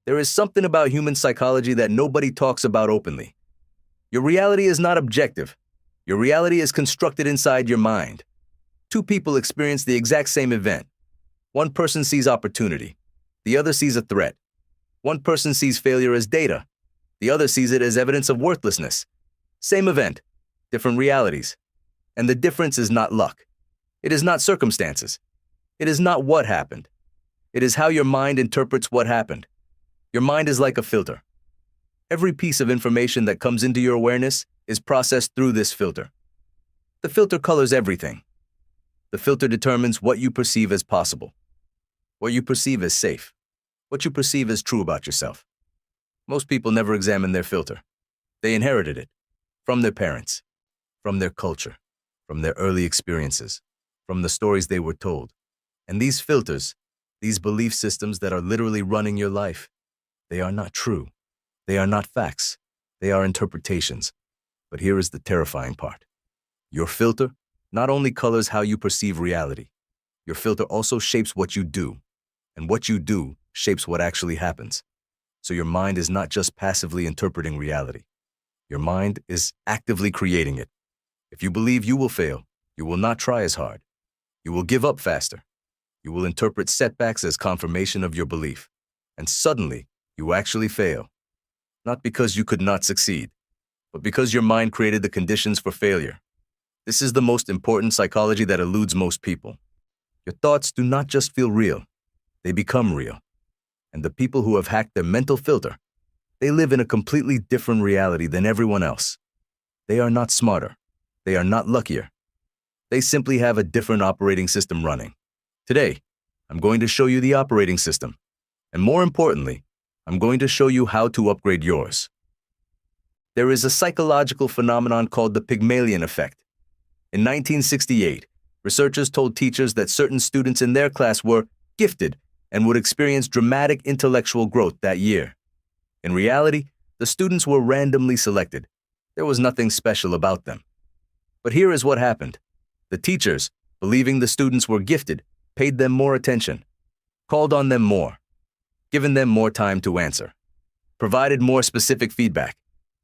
There is something about human psychology that nobody talks about openly. Your reality is not objective. Your reality is constructed inside your mind. Two people experience the exact same event. One person sees opportunity. The other sees a threat. One person sees failure as data. The other sees it as evidence of worthlessness. Same event, different realities. And the difference is not luck. It is not circumstances. It is not what happened. It is how your mind interprets what happened. Your mind is like a filter. Every piece of information that comes into your awareness is processed through this filter. The filter colors everything. The filter determines what you perceive as possible, what you perceive as safe, what you perceive as true about yourself. Most people never examine their filter. They inherited it from their parents, from their culture, from their early experiences, from the stories they were told. And these filters, these belief systems that are literally running your life, they are not true. They are not facts. They are interpretations. But here is the terrifying part. Your filter not only colors how you perceive reality, your filter also shapes what you do, and what you do shapes what actually happens. So your mind is not just passively interpreting reality. Your mind is actively creating it. If you believe you will fail, you will not try as hard. You will give up faster. You will interpret setbacks as confirmation of your belief. And suddenly, you actually fail. Not because you could not succeed, but because your mind created the conditions for failure. This is the most important psychology that eludes most people. Your thoughts do not just feel real, they become real. And the people who have hacked their mental filter, they live in a completely different reality than everyone else. They are not smarter. They are not luckier. They simply have a different operating system running. Today, I'm going to show you the operating system. And more importantly, I'm going to show you how to upgrade yours. There is a psychological phenomenon called the Pygmalion Effect. In 1968, researchers told teachers that certain students in their class were gifted and would experience dramatic intellectual growth that year. In reality, the students were randomly selected. There was nothing special about them. But here is what happened. The teachers, believing the students were gifted, paid them more attention, called on them more, given them more time to answer, provided more specific feedback.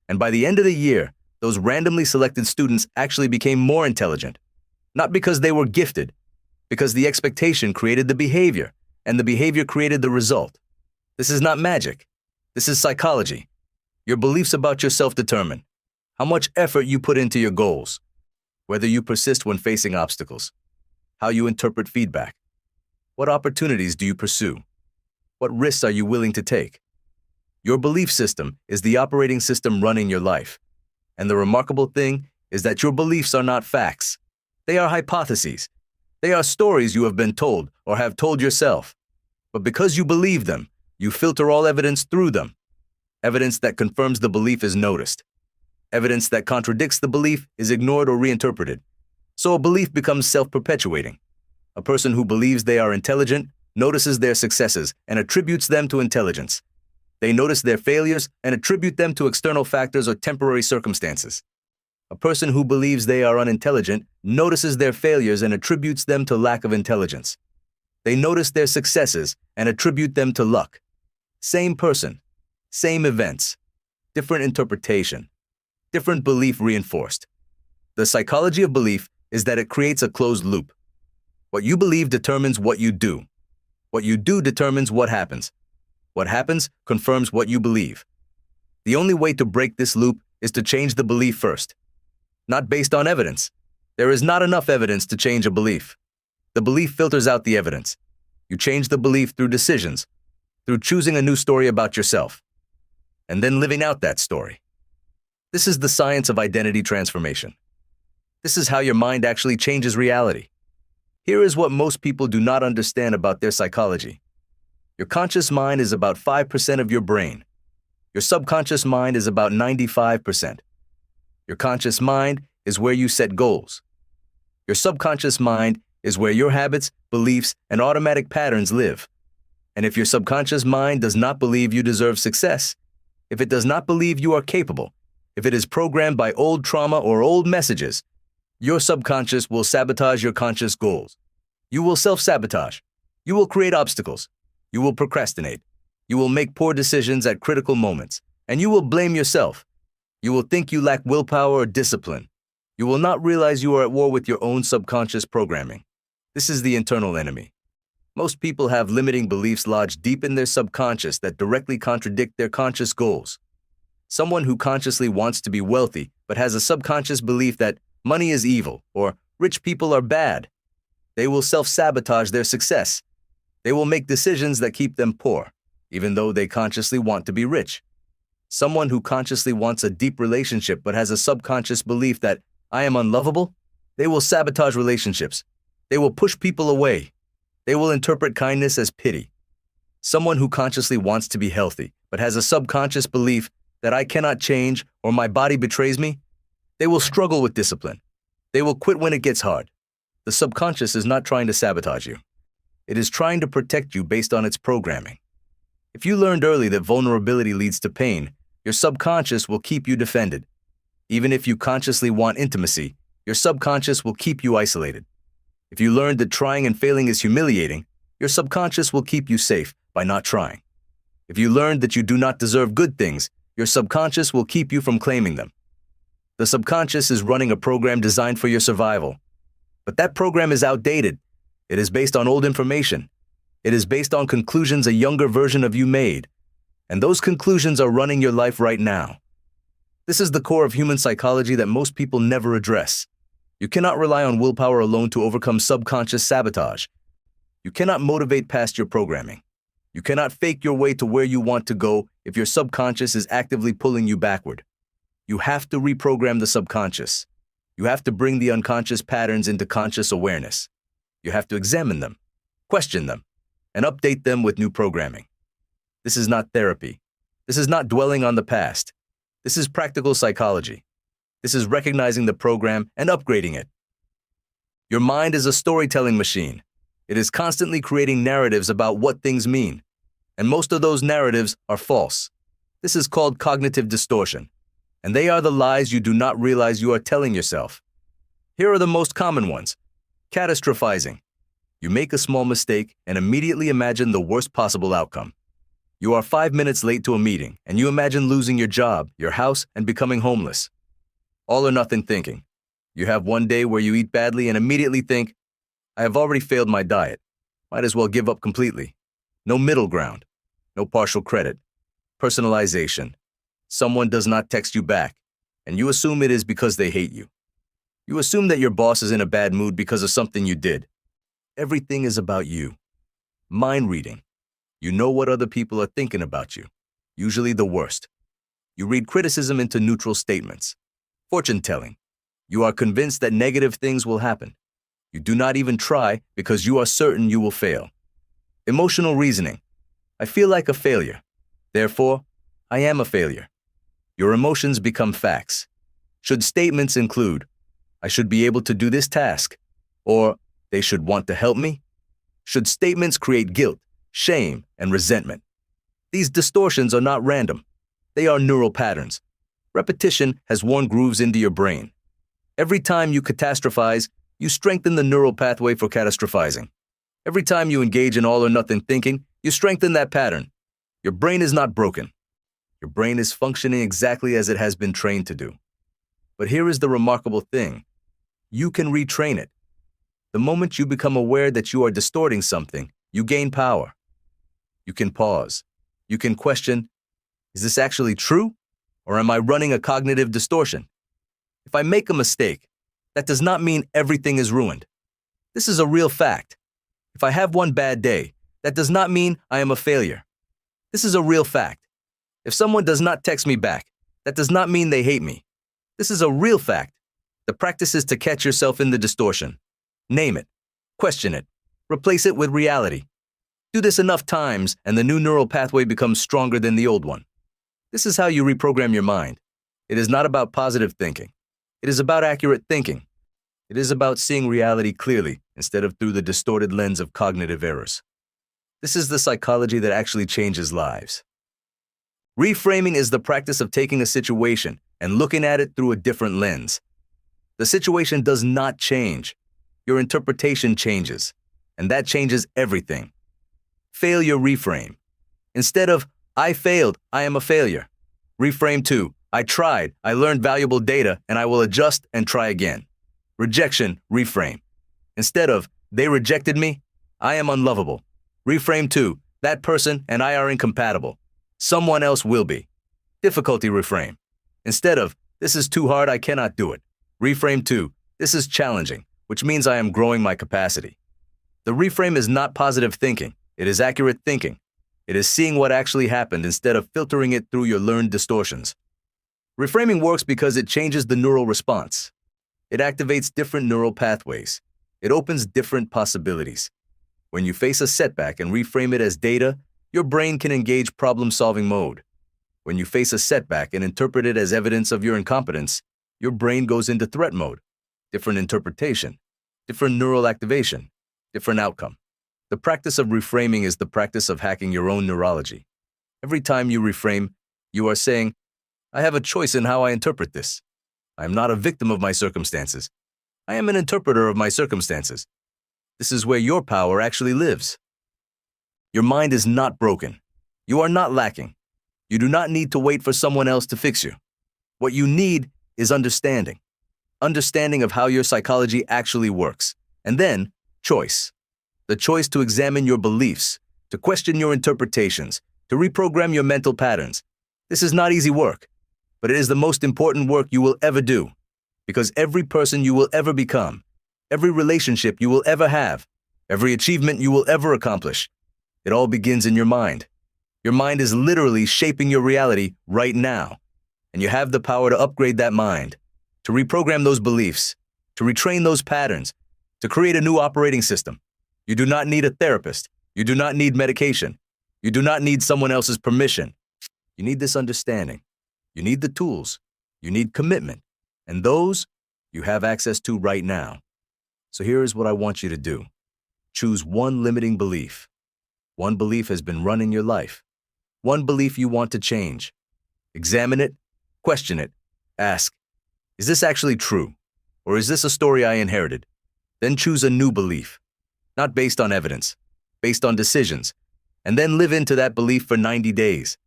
And by the end of the year, those randomly selected students actually became more intelligent. Not because they were gifted, because the expectation created the behavior, and the behavior created the result. This is not magic. This is psychology. Your beliefs about yourself determine how much effort you put into your goals, whether you persist when facing obstacles, how you interpret feedback, what opportunities do you pursue, what risks are you willing to take. Your belief system is the operating system running your life. And the remarkable thing is that your beliefs are not facts. They are hypotheses. They are stories you have been told or have told yourself. But because you believe them, you filter all evidence through them. Evidence that confirms the belief is noticed. Evidence that contradicts the belief is ignored or reinterpreted. So a belief becomes self-perpetuating. A person who believes they are intelligent notices their successes and attributes them to intelligence. They notice their failures and attribute them to external factors or temporary circumstances. A person who believes they are unintelligent notices their failures and attributes them to lack of intelligence. They notice their successes and attribute them to luck. Same person, same events, different interpretation, different belief reinforced. The psychology of belief is that it creates a closed loop. What you believe determines what you do. What you do determines what happens. What happens confirms what you believe. The only way to break this loop is to change the belief first. Not based on evidence. There is not enough evidence to change a belief. The belief filters out the evidence. You change the belief through decisions, through choosing a new story about yourself, and then living out that story. This is the science of identity transformation. This is how your mind actually changes reality. Here is what most people do not understand about their psychology. Your conscious mind is about 5% of your brain. Your subconscious mind is about 95%. Your conscious mind is where you set goals. Your subconscious mind is where your habits, beliefs, and automatic patterns live. And if your subconscious mind does not believe you deserve success, if it does not believe you are capable, if it is programmed by old trauma or old messages, your subconscious will sabotage your conscious goals. You will self-sabotage. You will create obstacles. You will procrastinate. You will make poor decisions at critical moments, and you will blame yourself. You will think you lack willpower or discipline. You will not realize you are at war with your own subconscious programming. This is the internal enemy. Most people have limiting beliefs lodged deep in their subconscious that directly contradict their conscious goals. Someone who consciously wants to be wealthy but has a subconscious belief that money is evil or rich people are bad. They will self-sabotage their success. They will make decisions that keep them poor, even though they consciously want to be rich. Someone who consciously wants a deep relationship but has a subconscious belief that I am unlovable, they will sabotage relationships. They will push people away. They will interpret kindness as pity. Someone who consciously wants to be healthy but has a subconscious belief that I cannot change or my body betrays me, they will struggle with discipline. They will quit when it gets hard. The subconscious is not trying to sabotage you. It is trying to protect you based on its programming. If you learned early that vulnerability leads to pain, your subconscious will keep you defended. Even if you consciously want intimacy, your subconscious will keep you isolated. If you learned that trying and failing is humiliating, your subconscious will keep you safe by not trying. If you learned that you do not deserve good things, your subconscious will keep you from claiming them. The subconscious is running a program designed for your survival. But that program is outdated. It is based on old information. It is based on conclusions a younger version of you made. And those conclusions are running your life right now. This is the core of human psychology that most people never address. You cannot rely on willpower alone to overcome subconscious sabotage. You cannot motivate past your programming. You cannot fake your way to where you want to go if your subconscious is actively pulling you backward. You have to reprogram the subconscious. You have to bring the unconscious patterns into conscious awareness. You have to examine them, question them, and update them with new programming. This is not therapy. This is not dwelling on the past. This is practical psychology. This is recognizing the program and upgrading it. Your mind is a storytelling machine. It is constantly creating narratives about what things mean, and most of those narratives are false. This is called cognitive distortion, and they are the lies you do not realize you are telling yourself. Here are the most common ones. Catastrophizing. You make a small mistake and immediately imagine the worst possible outcome. You are 5 minutes late to a meeting, and you imagine losing your job, your house, and becoming homeless. All or nothing thinking. You have one day where you eat badly and immediately think, I have already failed my diet. Might as well give up completely. No middle ground. No partial credit. Personalization. Someone does not text you back, and you assume it is because they hate you. You assume that your boss is in a bad mood because of something you did. Everything is about you. Mind reading. You know what other people are thinking about you, usually the worst. You read criticism into neutral statements. Fortune telling. You are convinced that negative things will happen. You do not even try because you are certain you will fail. Emotional reasoning. I feel like a failure. Therefore, I am a failure. Your emotions become facts. Should statements include, I should be able to do this task, or they should want to help me? Should statements create guilt, shame, and resentment? These distortions are not random. They are neural patterns. Repetition has worn grooves into your brain. Every time you catastrophize, you strengthen the neural pathway for catastrophizing. Every time you engage in all or nothing thinking, you strengthen that pattern. Your brain is not broken. Your brain is functioning exactly as it has been trained to do. But here is the remarkable thing. You can retrain it. The moment you become aware that you are distorting something, you gain power. You can pause. You can question, is this actually true? Or am I running a cognitive distortion? If I make a mistake, that does not mean everything is ruined. This is a real fact. If I have one bad day, that does not mean I am a failure. This is a real fact. If someone does not text me back, that does not mean they hate me. This is a real fact. The practice is to catch yourself in the distortion. Name it. Question it. Replace it with reality. Do this enough times, and the new neural pathway becomes stronger than the old one. This is how you reprogram your mind. It is not about positive thinking. It is about accurate thinking. It is about seeing reality clearly instead of through the distorted lens of cognitive errors. This is the psychology that actually changes lives. Reframing is the practice of taking a situation and looking at it through a different lens. The situation does not change. Your interpretation changes, and that changes everything. Failure reframe. Instead of, I failed, I am a failure. Reframe to, I tried, I learned valuable data, and I will adjust and try again. Rejection, reframe. Instead of, they rejected me, I am unlovable. Reframe to, that person and I are incompatible. Someone else will be. Difficulty reframe. Instead of, this is too hard, I cannot do it. Reframe to, this is challenging, which means I am growing my capacity. The reframe is not positive thinking, it is accurate thinking. It is seeing what actually happened instead of filtering it through your learned distortions. Reframing works because it changes the neural response. It activates different neural pathways. It opens different possibilities. When you face a setback and reframe it as data, your brain can engage problem-solving mode. When you face a setback and interpret it as evidence of your incompetence, your brain goes into threat mode. Different interpretation, different neural activation, different outcome. The practice of reframing is the practice of hacking your own neurology. Every time you reframe, you are saying, I have a choice in how I interpret this. I am not a victim of my circumstances. I am an interpreter of my circumstances. This is where your power actually lives. Your mind is not broken. You are not lacking. You do not need to wait for someone else to fix you. What you need is understanding. Understanding of how your psychology actually works. And then, choice. The choice to examine your beliefs, to question your interpretations, to reprogram your mental patterns. This is not easy work, but it is the most important work you will ever do, because every person you will ever become, every relationship you will ever have, every achievement you will ever accomplish, it all begins in your mind. Your mind is literally shaping your reality right now, and you have the power to upgrade that mind, to reprogram those beliefs, to retrain those patterns, to create a new operating system. You do not need a therapist. You do not need medication. You do not need someone else's permission. You need this understanding. You need the tools. You need commitment. And those you have access to right now. So here is what I want you to do. Choose one limiting belief. One belief has been running your life. One belief you want to change. Examine it, question it, ask, is this actually true? Or is this a story I inherited? Then choose a new belief. Not based on evidence, based on decisions, and then live into that belief for 90 days.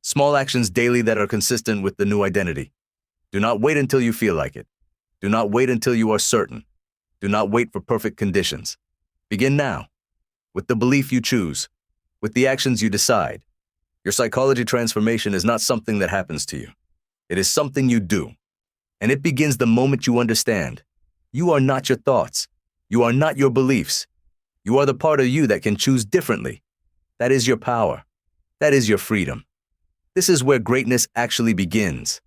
Small actions daily that are consistent with the new identity. Do not wait until you feel like it. Do not wait until you are certain. Do not wait for perfect conditions. Begin now, with the belief you choose, with the actions you decide. Your psychology transformation is not something that happens to you. It is something you do. And it begins the moment you understand. You are not your thoughts. You are not your beliefs. You are the part of you that can choose differently. That is your power. That is your freedom. This is where greatness actually begins.